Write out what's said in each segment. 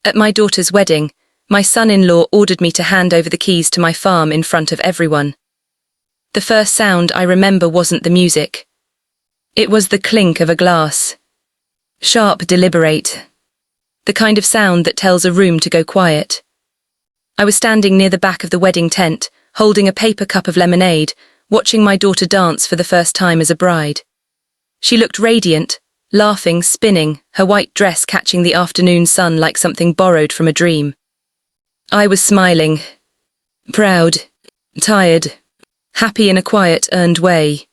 At my daughter's wedding, my son-in-law ordered me to hand over the keys to my farm in front of everyone. The first sound I remember wasn't the music. It was the clink of a glass. Sharp, deliberate. The kind of sound that tells a room to go quiet. I was standing near the back of the wedding tent, holding a paper cup of lemonade, watching my daughter dance for the first time as a bride. She looked radiant, laughing, spinning, her white dress catching the afternoon sun like something borrowed from a dream. I was smiling. Proud. Tired. Happy in a quiet, earned way.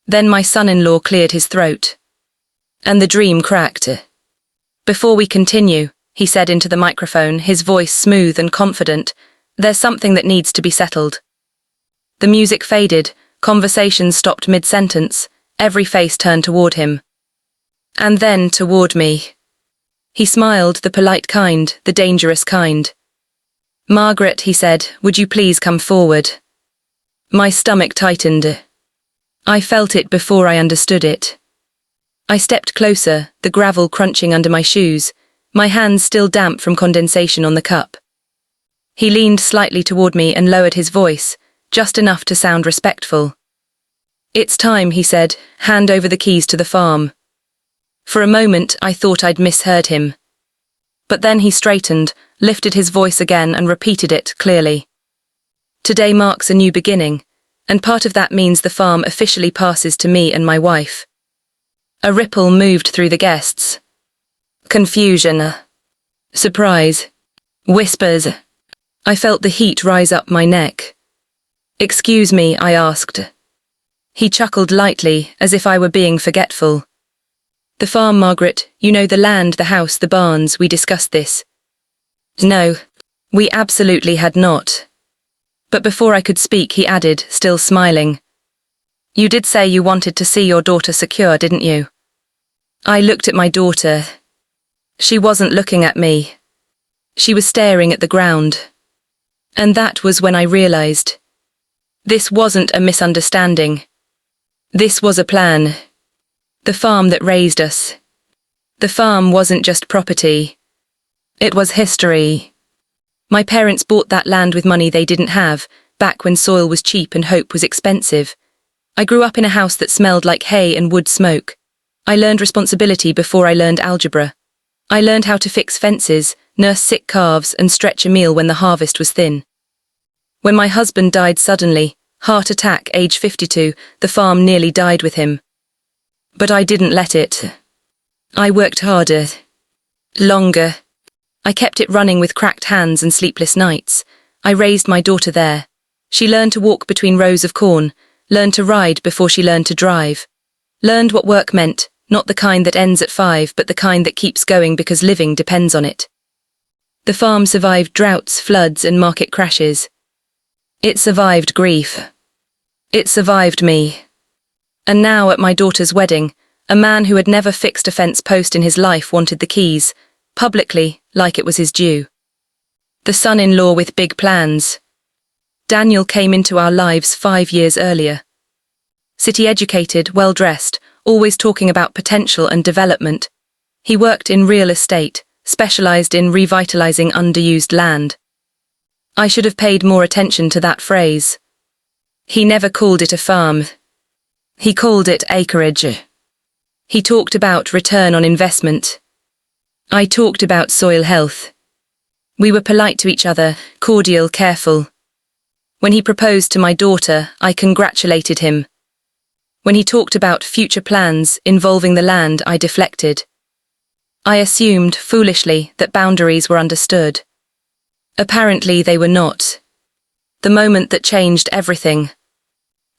Then my son-in-law cleared his throat. And the dream cracked. Before we continue, he said into the microphone, his voice smooth and confident, there's something that needs to be settled. The music faded, conversation stopped mid-sentence, every face turned toward him. And then toward me. He smiled, the polite kind, the dangerous kind. Margaret, he said, would you please come forward? My stomach tightened. I felt it before I understood it. I stepped closer, the gravel crunching under my shoes, my hands still damp from condensation on the cup. He leaned slightly toward me and lowered his voice, just enough to sound respectful. It's time, he said, hand over the keys to the farm. For a moment, I thought I'd misheard him. But then he straightened, lifted his voice again and repeated it clearly. Today marks a new beginning, and part of that means the farm officially passes to me and my wife. A ripple moved through the guests. Confusion. Surprise. Whispers. I felt the heat rise up my neck. Excuse me, I asked. He chuckled lightly, as if I were being forgetful. The farm, Margaret, you know, the land, the house, the barns, we discussed this. No, we absolutely had not. But before I could speak, he added, still smiling. You did say you wanted to see your daughter secure, didn't you? I looked at my daughter. She wasn't looking at me. She was staring at the ground. And that was when I realized. This wasn't a misunderstanding. This was a plan. The farm that raised us. The farm wasn't just property. It was history. My parents bought that land with money they didn't have, back when soil was cheap and hope was expensive. I grew up in a house that smelled like hay and wood smoke. I learned responsibility before I learned algebra. I learned how to fix fences, nurse sick calves, and stretch a meal when the harvest was thin. When my husband died suddenly, heart attack, age 52, the farm nearly died with him. But I didn't let it. I worked harder. Longer. I kept it running with cracked hands and sleepless nights. I raised my daughter there. She learned to walk between rows of corn, learned to ride before she learned to drive. Learned what work meant, not the kind that ends at 5, but the kind that keeps going because living depends on it. The farm survived droughts, floods, and market crashes. It survived grief. It survived me. And now at my daughter's wedding, a man who had never fixed a fence post in his life wanted the keys, publicly, like it was his due. The son-in-law with big plans. Daniel came into our lives 5 years earlier. City-educated, well-dressed, always talking about potential and development. He worked in real estate, specialized in revitalizing underused land. I should have paid more attention to that phrase. He never called it a farm. He called it acreage. He talked about return on investment. I talked about soil health. We were polite to each other, cordial, careful. When he proposed to my daughter, I congratulated him. When he talked about future plans involving the land, I deflected. I assumed, foolishly, that boundaries were understood. Apparently they were not. The moment that changed everything.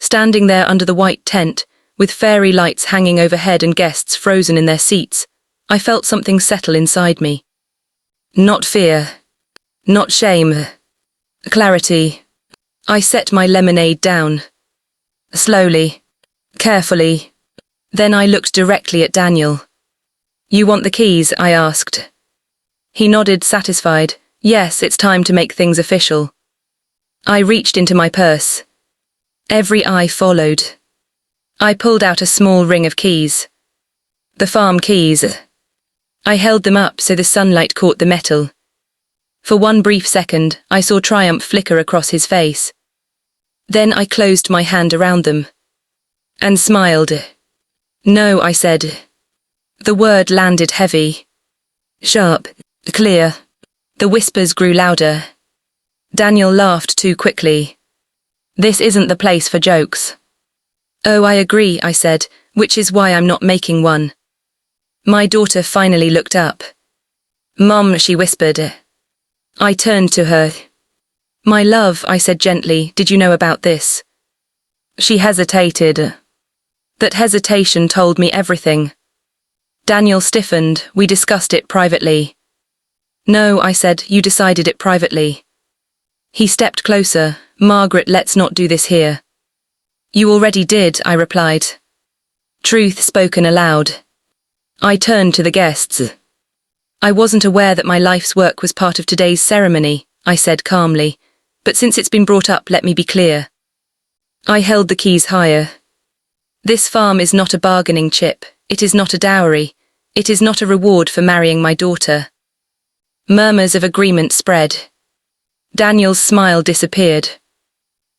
Standing there under the white tent, with fairy lights hanging overhead and guests frozen in their seats, I felt something settle inside me. Not fear. Not shame. Clarity. I set my lemonade down. Slowly. Carefully. Then I looked directly at Daniel. You want the keys? I asked. He nodded, satisfied. Yes, it's time to make things official. I reached into my purse. Every eye followed. I pulled out a small ring of keys. The farm keys. I held them up so the sunlight caught the metal. For one brief second, I saw triumph flicker across his face. Then I closed my hand around them. And smiled. No, I said. The word landed heavy. Sharp. Clear. The whispers grew louder. Daniel laughed too quickly. This isn't the place for jokes. Oh, I agree, I said, which is why I'm not making one. My daughter finally looked up. Mom, she whispered. I turned to her. My love, I said gently, did you know about this? She hesitated. That hesitation told me everything. Daniel stiffened, we discussed it privately. No, I said, you decided it privately. He stepped closer. Margaret, let's not do this here. You already did, I replied. Truth spoken aloud. I turned to the guests. I wasn't aware that my life's work was part of today's ceremony, I said calmly, but since it's been brought up, let me be clear. I held the keys higher. This farm is not a bargaining chip, it is not a dowry, it is not a reward for marrying my daughter. Murmurs of agreement spread. Daniel's smile disappeared.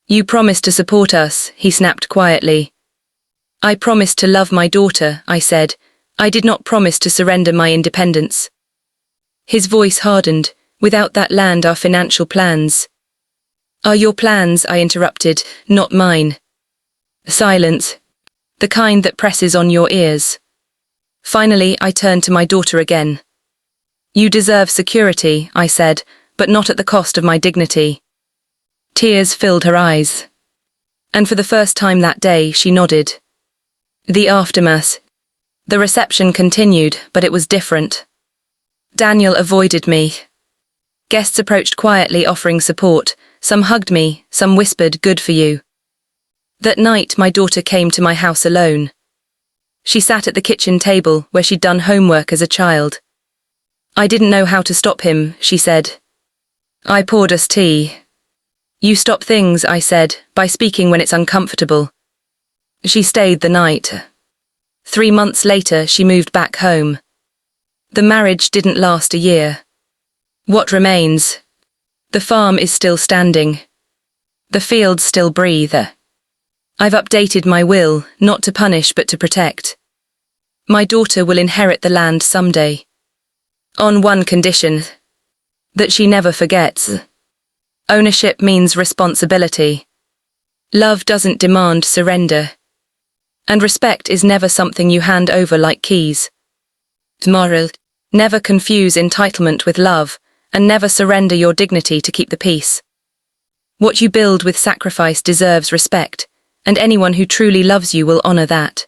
You promised to support us, he snapped quietly. I promised to love my daughter, I said. I did not promise to surrender my independence. His voice hardened. Without that land, our financial plans. Are your plans, I interrupted, not mine. Silence. The kind that presses on your ears. Finally, I turned to my daughter again. You deserve security, I said, but not at the cost of my dignity. Tears filled her eyes. And for the first time that day, she nodded. The aftermath. The reception continued, but it was different. Daniel avoided me. Guests approached quietly, offering support. Some hugged me, some whispered, good for you. That night, my daughter came to my house alone. She sat at the kitchen table, where she'd done homework as a child. I didn't know how to stop him, she said. I poured us tea. You stop things, I said, by speaking when it's uncomfortable. She stayed the night. 3 months later, she moved back home. The marriage didn't last a year. What remains? The farm is still standing. The fields still breathe. I've updated my will, not to punish but to protect. My daughter will inherit the land someday. On one condition. That she never forgets. Ownership means responsibility. Love doesn't demand surrender. And respect is never something you hand over like keys. Moral. Never confuse entitlement with love, and never surrender your dignity to keep the peace. What you build with sacrifice deserves respect, and anyone who truly loves you will honor that.